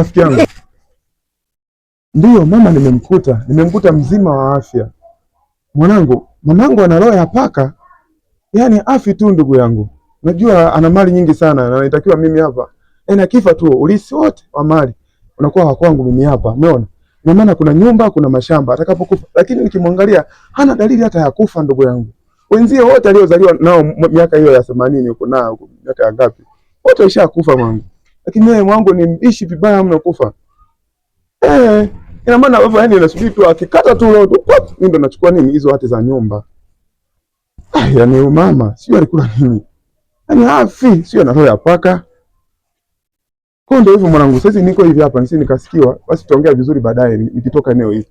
rafiki yangu. Ndiyo mama, nimemkuta mzima wa afya. Mwanangu, mamangu ana roho ya paka, yaani afi tu ndugu yangu. Unajua ana mali nyingi sana na inatakiwa mimi hapa. Na kifa tu ulisi wote wa mali unakuwa wa kwangu mimi hapa. Umeona? Na maana kuna nyumba, kuna mashamba atakapokufa. Lakini nikimwangalia hana dalili hata ya kufa ndugu yangu. Wenzie wote aliozaliwa nao miaka hiyo ya 80 huko nao miaka ya ngapi? Wote washakufa mwangu. Lakini yeye mwangu ni mbishi vibaya mno kufa. Ina maana baba, yani nasubiri tu akikata tu roho tu, mimi ndo nachukua nini hizo hati za nyumba. Yani mama sio alikula nini? Yani hafi, sio ana roho ya paka. Kwa ndio hivyo mwanangu, sasa niko hivi hapa nisi nikasikiwa, basi tutaongea vizuri baadaye nikitoka eneo hili.